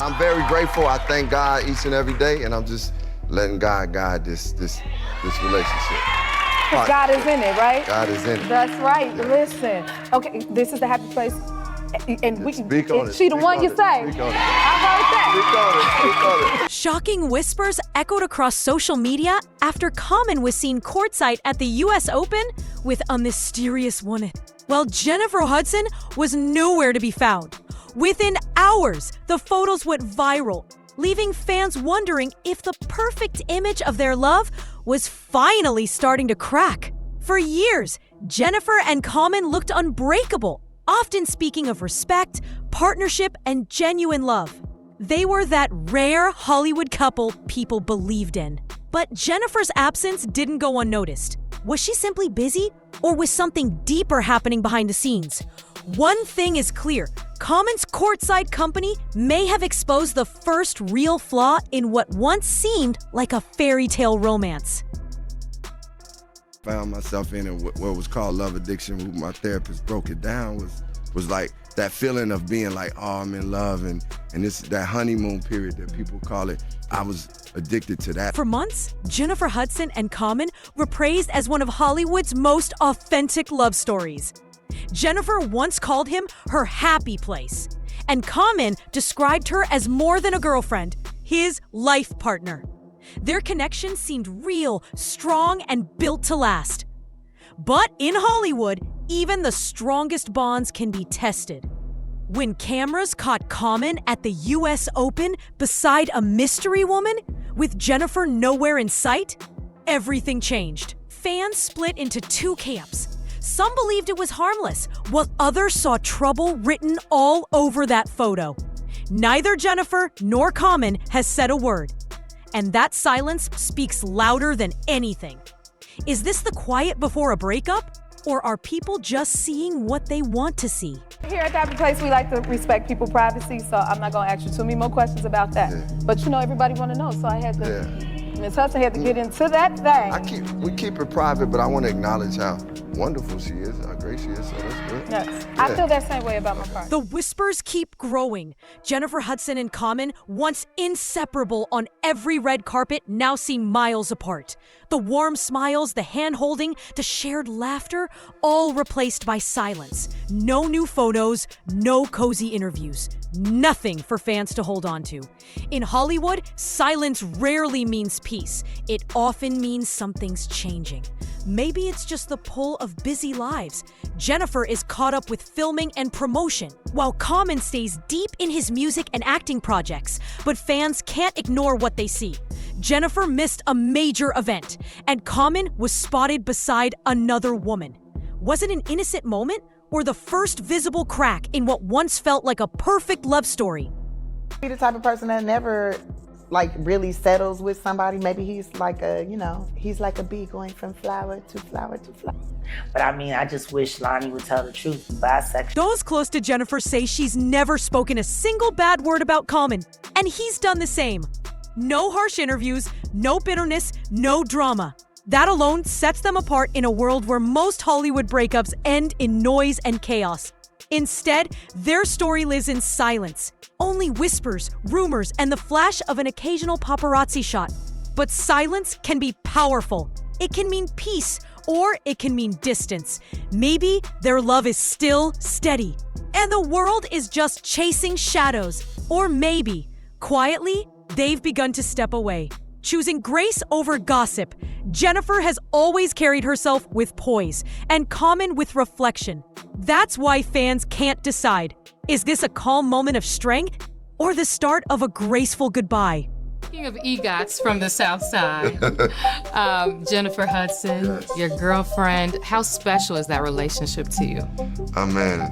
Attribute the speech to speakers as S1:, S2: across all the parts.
S1: I'm very grateful. I thank God each and every day, and I'm just letting God guide this relationship.
S2: Because God is in it, right?
S1: God is in it.
S2: That's right.
S1: Yeah.
S2: Listen. Okay, this is the happy place. And we
S1: Speak on it.
S2: She the one you say.
S1: Speak on it.
S2: I heard that.
S1: Speak on it.
S3: Shocking whispers echoed across social media after Common was seen courtside at the US Open with a mysterious woman, while Janifer Hudson was nowhere to be found. Within hours, the photos went viral, leaving fans wondering if the perfect image of their love was finally starting to crack. For years, Janifer and Common looked unbreakable, often speaking of respect, partnership, and genuine love. They were that rare Hollywood couple people believed in. But Jennifer's absence didn't go unnoticed. Was she simply busy, or was something deeper happening behind the scenes? One thing is clear. Common's courtside company may have exposed the first real flaw in what once seemed like a fairy tale romance.
S1: Found myself in what was called love addiction. Who my therapist broke it down was like that feeling of being like, oh, I'm in love, and this that honeymoon period that people call it. I was addicted to that.
S3: For months, Janifer Hudson and Common were praised as one of Hollywood's most authentic love stories. Janifer once called him her happy place, and Common described her as more than a girlfriend, his life partner. Their connection seemed real, strong, and built to last. But in Hollywood, even the strongest bonds can be tested. When cameras caught Common at the US Open beside a mystery woman, with Janifer nowhere in sight, everything changed. Fans split into two camps. Some believed it was harmless, while others saw trouble written all over that photo. Neither Janifer nor Common has said a word. And that silence speaks louder than anything. Is this the quiet before a breakup? Or are people just seeing what they want to see?
S2: Here at the happy place, we like to respect people's privacy, so I'm not going to ask you too many more questions about that.
S1: Yeah.
S2: But you know, everybody want to know, so I had to.
S1: Yeah.
S2: Ms. Hudson had to get into that thing.
S1: We keep it private, but I want to acknowledge how wonderful she is, how great she is, so that's good.
S2: Yes.
S1: Yeah.
S2: I feel that same way about my partner.
S3: The whispers keep growing. Janifer Hudson and Common, once inseparable on every red carpet, now seem miles apart. The warm smiles, the hand-holding, the shared laughter, all replaced by silence. No new photos, no cozy interviews. Nothing for fans to hold on to. In Hollywood, silence rarely means peace. It often means something's changing. Maybe it's just the pull of busy lives. Janifer is caught up with filming and promotion, while Common stays deep in his music and acting projects. But fans can't ignore what they see. Janifer missed a major event, and Common was spotted beside another woman. Was it an innocent moment, or the first visible crack in what once felt like a perfect love story?
S4: Be the type of person that never really settles with somebody. Maybe he's like he's like a bee going from flower to flower to flower.
S5: But I mean, I just wish Lonnie would tell the truth. He's bisexual.
S3: Those close to Janifer say she's never spoken a single bad word about Common, and he's done the same. No harsh interviews, no bitterness, no drama. That alone sets them apart in a world where most Hollywood breakups end in noise and chaos. Instead, their story lives in silence. Only whispers, rumors, and the flash of an occasional paparazzi shot. But silence can be powerful. It can mean peace, or it can mean distance. Maybe their love is still steady, and the world is just chasing shadows. Or maybe, quietly, they've begun to step away. Choosing grace over gossip, Janifer has always carried herself with poise, and Common with reflection. That's why fans can't decide. Is this a calm moment of strength, or the start of a graceful goodbye?
S6: Speaking of EGOTs from the South Side, Janifer Hudson,
S1: Yes.
S6: your girlfriend, how special is that relationship to you?
S1: Oh man,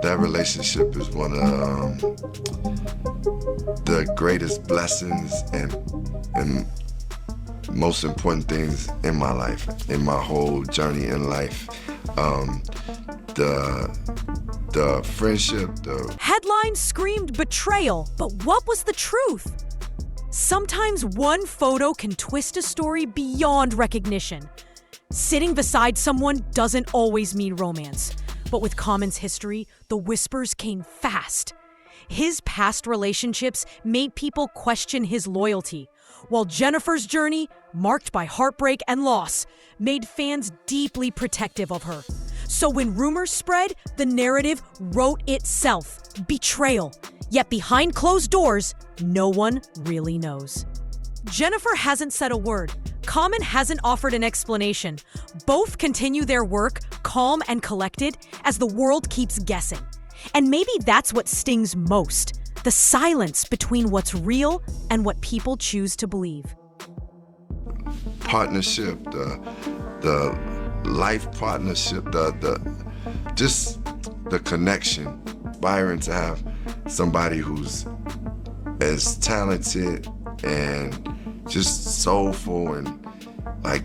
S1: that relationship is one of the greatest blessings and most important things in my life, in my whole journey in life. The friendship,
S3: Headlines screamed betrayal, but what was the truth? Sometimes one photo can twist a story beyond recognition. Sitting beside someone doesn't always mean romance. But with Common's history, the whispers came fast. His past relationships made people question his loyalty, while Jenifer's journey, marked by heartbreak and loss, made fans deeply protective of her. So when rumors spread, the narrative wrote itself: betrayal. Yet behind closed doors, no one really knows. Jenifer hasn't said a word. Common hasn't offered an explanation. Both continue their work, calm and collected, as the world keeps guessing. And maybe that's what stings most: the silence between what's real and what people choose to believe.
S1: Partnership, the life partnership, just the connection. Byron, to have somebody who's as talented and just soulful and like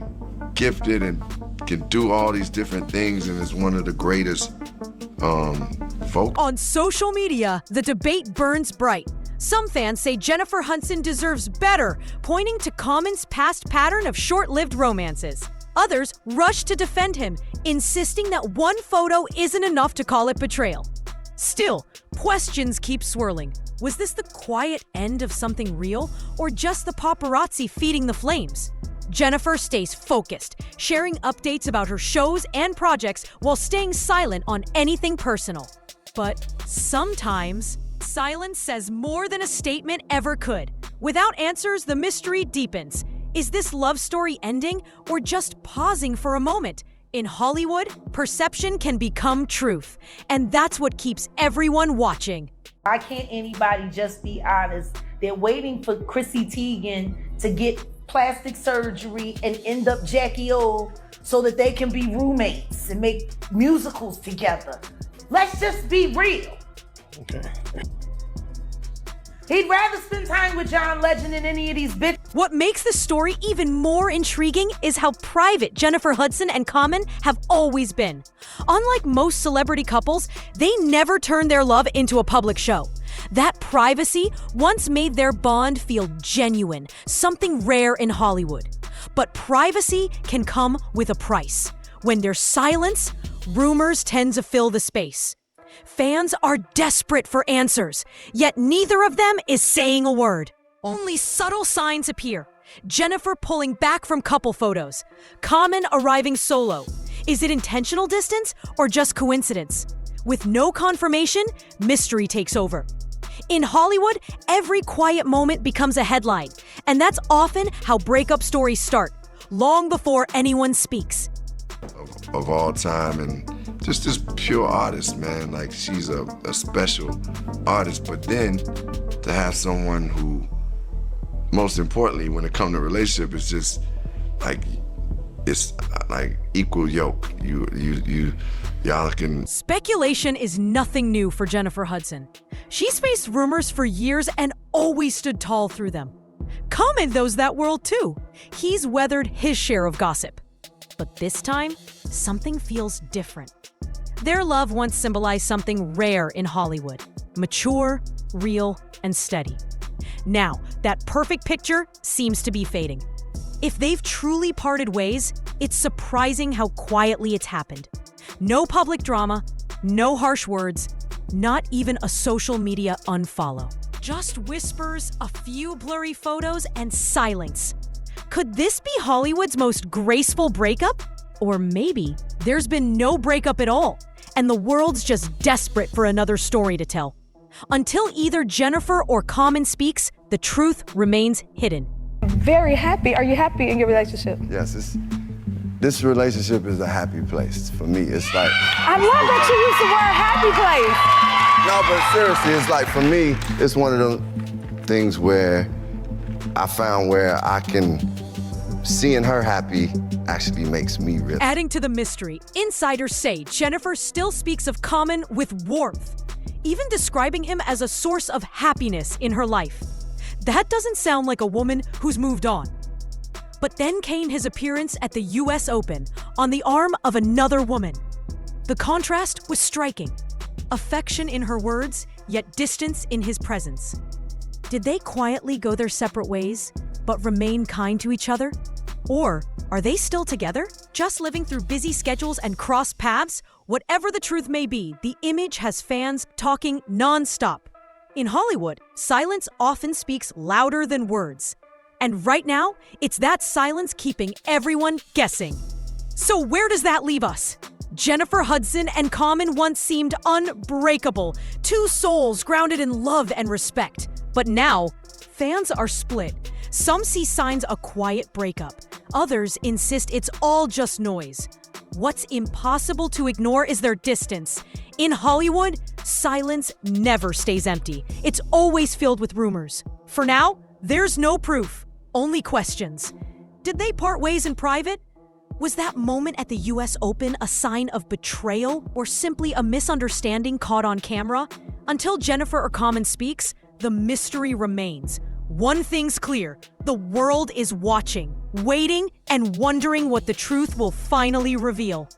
S1: gifted and can do all these different things and is one of the greatest folk.
S3: On social media, the debate burns bright. Some fans say Jenifer Hudson deserves better, pointing to Common's past pattern of short-lived romances. Others rush to defend him, insisting that one photo isn't enough to call it betrayal. Still, questions keep swirling. Was this the quiet end of something real, or just the paparazzi feeding the flames? Jenifer stays focused, sharing updates about her shows and projects while staying silent on anything personal. But sometimes, silence says more than a statement ever could. Without answers, the mystery deepens. Is this love story ending, or just pausing for a moment? In Hollywood, perception can become truth, and that's what keeps everyone watching.
S5: Why can't anybody just be honest? They're waiting for Chrissy Teigen to get plastic surgery and end up Jackie O so that they can be roommates and make musicals together. Let's just be real.
S7: Okay.
S5: He'd rather spend time with John Legend than any of these bitches.
S3: What makes the story even more intriguing is how private Jenifer Hudson and Common have always been. Unlike most celebrity couples, they never turn their love into a public show. That privacy once made their bond feel genuine, something rare in Hollywood. But privacy can come with a price. When there's silence, rumors tend to fill the space. Fans are desperate for answers, yet neither of them is saying a word. Only subtle signs appear. Jenifer pulling back from couple photos. Common arriving solo. Is it intentional distance or just coincidence? With no confirmation, mystery takes over. In Hollywood, every quiet moment becomes a headline, and that's often how breakup stories start, long before anyone speaks.
S1: Of all time, and just this pure artist, man. Like, she's a special artist, but then to have someone who, most importantly, when it comes to relationship, is just like, it's like equal yoke. Y'all can.
S3: Speculation is nothing new for Jenifer Hudson. She's faced rumors for years and always stood tall through them. Common knows that world too. He's weathered his share of gossip. But this time, something feels different. Their love once symbolized something rare in Hollywood: mature, real, and steady. Now, that perfect picture seems to be fading. If they've truly parted ways, it's surprising how quietly it's happened. No public drama, no harsh words, not even a social media unfollow. Just whispers, a few blurry photos, and silence. Could this be Hollywood's most graceful breakup? Or maybe there's been no breakup at all, and the world's just desperate for another story to tell. Until either Jenifer or Common speaks, the truth remains hidden.
S2: Very happy. Are you happy in your relationship?
S1: Yes, this relationship is a happy place for me. It's like,
S2: I love that you use the word happy place.
S1: no, but seriously, it's like, for me, it's one of those things where I found where I can, seeing her happy actually makes me real.
S3: Adding to the mystery, insiders say Jenifer still speaks of Common with warmth, even describing him as a source of happiness in her life. That doesn't sound like a woman who's moved on. But then came his appearance at the US Open on the arm of another woman. The contrast was striking. Affection in her words, yet distance in his presence. Did they quietly go their separate ways, but remain kind to each other? Or are they still together, just living through busy schedules and cross paths? Whatever the truth may be, the image has fans talking nonstop. In Hollywood, silence often speaks louder than words. And right now, it's that silence keeping everyone guessing. So where does that leave us? Janifer, Hudson, and Common once seemed unbreakable, two souls grounded in love and respect. But now, fans are split. Some see signs of a quiet breakup. Others insist it's all just noise. What's impossible to ignore is their distance. In Hollywood, silence never stays empty. It's always filled with rumors. For now, there's no proof, only questions. Did they part ways in private? Was that moment at the US Open a sign of betrayal or simply a misunderstanding caught on camera? Until Janifer or Common speaks, the mystery remains. One thing's clear, the world is watching, waiting, and wondering what the truth will finally reveal.